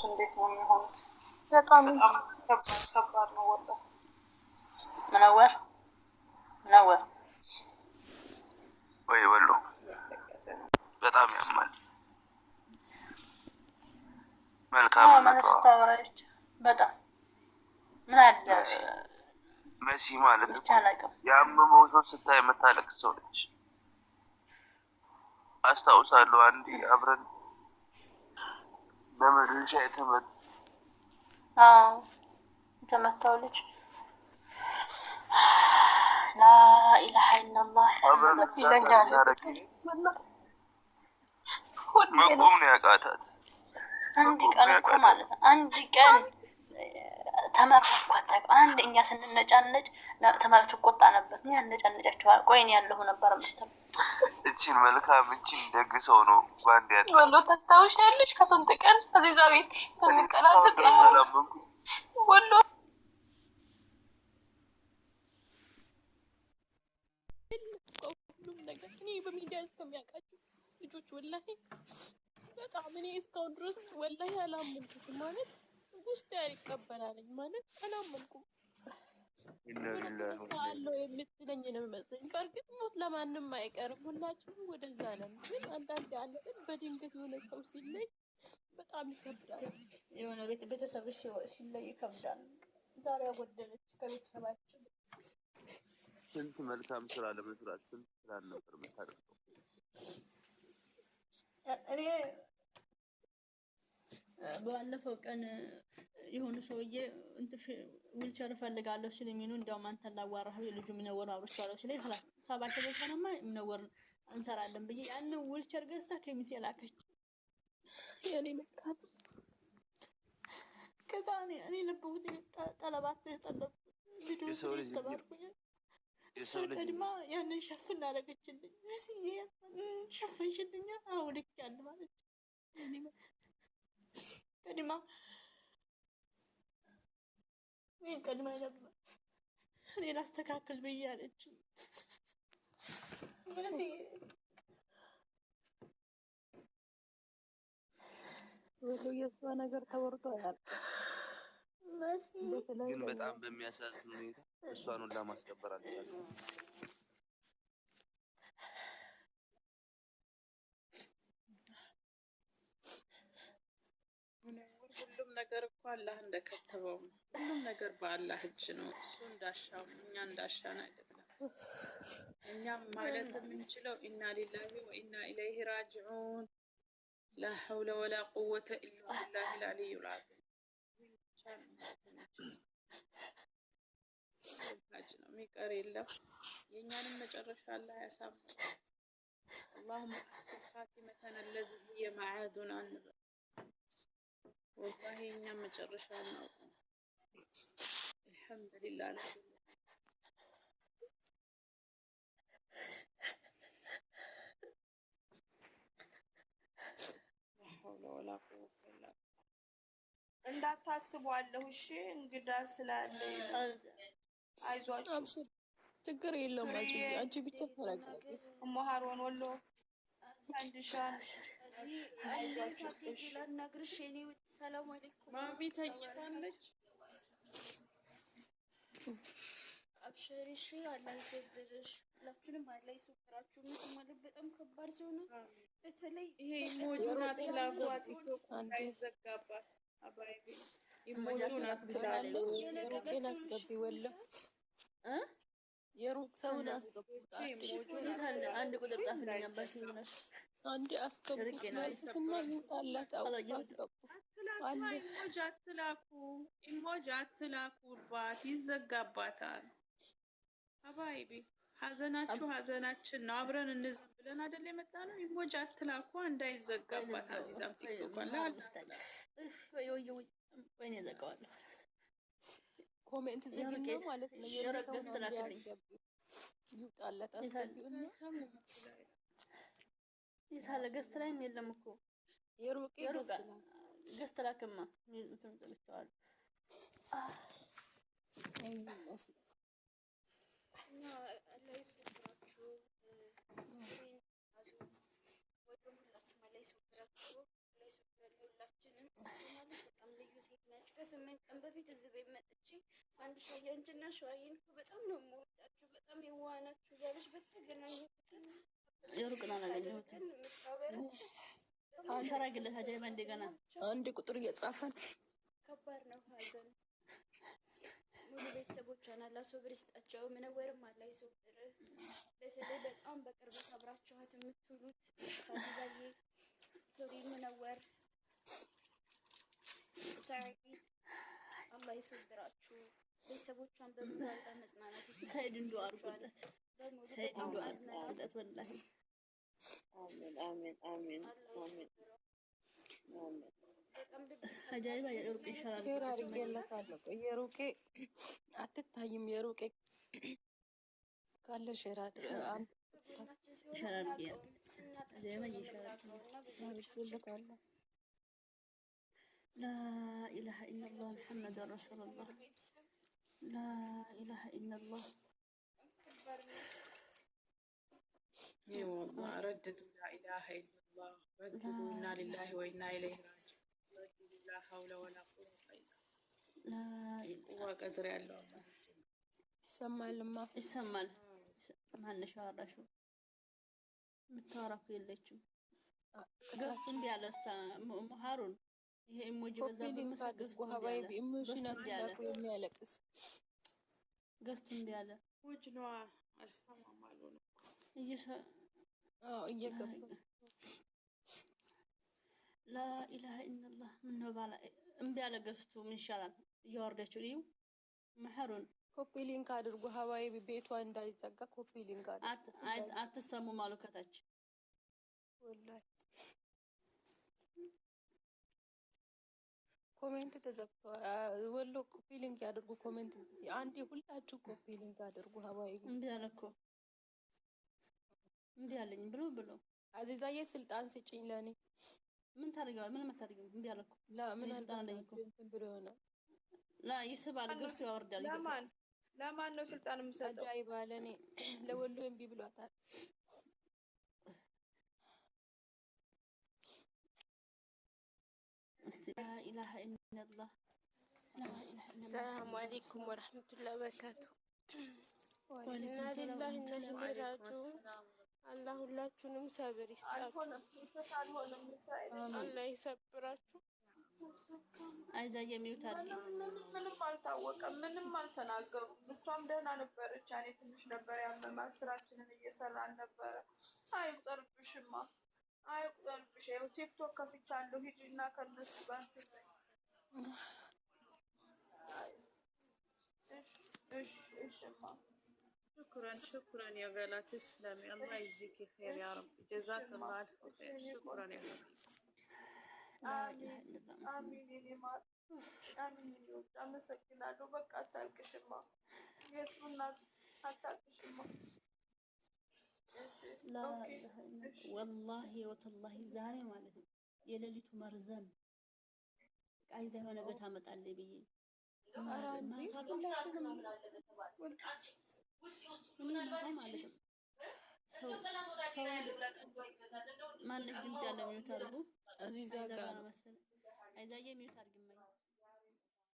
እንዴት ነው የሚሆኑት? በጣም ከባድ ነው። ወጣ ምነወር ወይ ወሎ በጣም ያማል። መልካም ስታወራች በጣም ምን አለ መሲ ማለት ያመመው ሰው ስታይ የምታለቅስ ሰው ነች። አስታውሳለሁ አንዴ አብረን ለመድረሻ የተመታው ልጅ ላኢላሀ ኢለላህ መቆም ነው ያቃታት። አንድ ቀን እኮ ማለት ነው አንድ ቀን ተመረኳት። አንድ እኛ ስንነጫነጭ ተማሪዎች ቆጣ ነበር። እኛ ነጫነጫቸዋል። ቆይ እኔ ያለሁ ነበር የምትለው እቺን መልካም እቺን ደግ ሰው ነው ባንድ ያለ ወሎ ታስታውሻለሽ? ከስንት ቀን እዚዛ ቤት እንቀላቀል ወሎ ሁሉም ነገር እኔ በሚዲያ እስከሚያውቃቸው ልጆች ወላሂ በጣም እኔ እስካሁን ድረስ ወላሂ አላመንኩትም። ማለት ውስጥ ያልቀበላለኝ ማለት አላመንኩም። አለው የምትለኝ ነው የሚመስለኝ። በእርግጥ ሞት ለማንም አይቀርም፣ ሁላችንም ወደዛ ነን። ግን አንዳንድ ያለ በድንገት የሆነ ሰው ሲለይ በጣም ይከብዳል። የሆነ ቤተሰብሽ ሲለይ ይከብዳል። ዛሬ ያጎደለች ከቤተሰባችን ስንት መልካም ስራ ለመስራት ስንት ፕላን ነበር የምታደርገው። እኔ ባለፈው ቀን የሆነ ሰውዬ ዊልቸር እፈልጋለሁ ሲል የሚኑ እንደውም አንተን ላዋራህ ልጁ የሚነወር አብሮቻለሁ ሲል خلاص 7 ሺህ ብር ነው የሚነወር እንሰራለን ብዬ ያን ዊልቸር ገዝታ ከሚሴ ላከች። የኔ መልካም ከዛ እኔ ልብውት ጠለባት ተጠለብ ቪዲዮ ተባርኩኝ። እሷ ቀድማ ያንን ሸፍን አደረገችልኝ። መስዬ ሸፈንሽልኝ? አዎ ልክ ያለ ማለት ቀድማ ቀድማ ነበር እኔ ላስተካክል ብዬ አለች። መስዬ ወሎ የሷ ነገር ተወርቶ አያልቅም። ግን በጣም በሚያሳዝን ሁኔታ እሷን ሁላ ማስከበር አልቻለም። ሁሉም ነገር እኮ አላህ እንደከተበው ነው። ሁሉም ነገር በአላህ እጅ ነው። እሱ እንዳሻው እኛ እንዳሻን አይደለም። እኛም ማለት የምንችለው ኢና ሊላሂ ወኢና ኢለይሂ ራጂዑን ላ ሐውለ ወላ ቁወተ ኢላ ቢላሂል አሊዩል ዐዚም ነው። የሚቀር የለም። የእኛንም መጨረሻ አላህ ያሳምር። اللهم احسن خاتمتنا الذي هي معادنا አንበል። ወላሂ የእኛም መጨረሻ ነው። አልሐምዱሊላህ እንዳታስቧለሁ። እሺ እንግዳ ስላለ አይዟችሁ፣ ችግር የለውም። አንቺ ብቻ ተረጋጊ። ሞሃሮን ወሎ ሳንዲሻን ነግርሽ እኔ ሰላም አለይኩም ማሚ ተኝታለች። አብሽሪሽ አላህ ይሰብርሽ። ሁላችንም አላህ ይሰብራችሁ። ማለት በጣም ከባድ ሲሆን በተለይ ይሄ ኢሞጂን አትላጓት እንዳይዘጋባት አባይቢ ኢሞጂን አትላለች። የሩቄን አስገቢ ወሎ የሩቅ ሰውን አስገቡ። አንድ ቁጥር ጻፍልኝ አባቴ ነው። አንድ አስገቡት እና ይውጣላት አስገቡ። ኢሞጂ አትላኩባት፣ ይዘጋባታል። አባይቢ ሀዘናችሁ ሀዘናችን ነው። አብረን እንዘን ብለን አይደል የመጣ ነው። ኢሞጂ አትላኩ እንዳይዘጋባት። አዚዛም ቲክቶክ አለ ወይኔ ዘጋዋለሁ። ኮሜንት ዝግኝ ነው ማለት ነው። ይውጣላት አስገቢውና የታለ ገስት ላይም የለም እኮ የሩቄ ገስት ላክማ እንትን ጥልቻለሁ። አላህ ይሰብራችሁ። ሁላችሁም አላህ ይሰብራችሁ። አላህ ይሰብራችሁ ሁላችንም። ማለት በጣም ልዩ ሴት ነች። ከ8 ቀን በፊት እዚህ ቤት መጥቼ አንድ ሸያንችና ሸዋዬን እኮ በጣም ነው የምወዳችሁ፣ በጣም የዋህ ናችሁ እያለች በተገናኙ የሩቅን አላገኘሁትም። አንሰራ ግለት አጀባ እንደገና አንድ ቁጥር እየጻፈን ከባድ ነው ሀዘን። ሙሉ ቤተሰቦቿን አላህ ሶብር ይስጣቸው። ምነወርም አላህ ይሶብር። በተለይ በጣም በቅርበት አብራችኋት የምትውሉት ፋቲዛዬ፣ ቶሪ፣ ምነወር፣ ሳይድ አላህ ይሶብራችሁ። ቤተሰቦቿን በሙሉ አላህ መጽናናት ይስጣቸው። ሳይድ እንዱ አርጉለት፣ ሳይድ እንዱ አርጉለት። ወላሂ አሜን አሜን አሜን አሜን አሜን። አጃይባ የሩቅ ይሻላል። ሼር አድርጌለታለሁ። የሩቄ አትታይም። የሩቄ ካለ ሼር አድርጌለታለሁ። لا إله إلا الله محمد رسول الله. لا إله إلا الله. اي والله رددوا لا اله الا الله، رددوا انا لله وانا اليه راجعون، رددوا لا حول ولا قوه الا لا بالله قدر ያለው ይሰማልማ ይሰማል። ማነሻ አራሹ ምታራኩ የለችም። ገስቱን ቢያለሳ ሙሃሩን ይሄ ኢሞጂ በዛ በመሰገስቱ ሀባይ ኢሞሽናል ያለ የሚያለቅስ ገስቱን ቢያለ ወጅኗ አልሰማም አልሆነ እየገባ ላ ኢላሀ ኢላላህ ምነው ባላ እምቢ ያለ ገስቱ ምን ይሻላል? እያወረደችው ልዩ መሐሩን ኮፒ ሊንክ አድርጉ። ሀባይ ቤቷ እንዳይዘጋ ኮፒ ሊንክ አድርጉ። አትሰሙ ማሉ ከታች ወላሂ ኮሜንት ተዘግቷል። ወሎ ኮፒ ሊንክ ያድርጉ። ኮሜንት አንዴ ሁላችሁ ኮፒ ሊንክ አድርጉ። ሀባይ እምቢ አለ እኮ እምቢ አለኝ ብሎ አዚዛዬ ስልጣን ስጪኝ ለኔ ምን ታደርጋለህ? ምን አታደርግም? እምቢ አለ እኮ ምን ስልጣን አለኝ እኮ ብሎ ይሆናል። ላ ይስባል፣ ግርሱ ያወርዳል። ለማን ነው ስልጣን የምሰጠው? አጃይባ ለኔ ለወሎ እምቢ ብሏታል። ላ ኢላሀ ኢላላህ። ሰላም አለይኩም ወረህመቱላሂ ወበረካቱ። ኢንናሊላሂ ወኢና ኢለይሂ ራጂዑን። አላህ ሁላችሁንም ሰብር ይስጣችሁ። አላህ ይሰብራችሁ። አይዛዬ ሚውት አድርጊ። ምንም አልታወቀም፣ ምንም አልተናገሩም። እሷም ደህና ነበረች። እኔ ትንሽ ነበር ያመማት። ስራችንን እየሰራን ነበረ። አይቁጠርብሽማ፣ አይቁጠርብሽ። ይኸው ቲክቶክ ከፍቻለሁ። ሂጂና ከነሱ ጋር እሽማ። شكرا يا غلا تسلمي، الله يجزيك خير يا رب، جزاك الله الف خير. شكرا يا غلا. አሚን የኔ ማር፣ አሚን ይሁን። አመሰግናለሁ። በቃ አታልቅሽማ፣ የእሱ እናት አታልቅሽማ። ወላሂ ወተላሂ ዛሬ ማለት ነው የሌሊቱ መርዘም ቃይዛ የሆነ ነገር ታመጣለች ብዬ ማለት ነው። ሰው ማነሽ ድምጽ ያለው ሚውት አድርጉ። እዚህ ዛጋ መሰለኝ አይዛዬ ሚውት አድርጊ።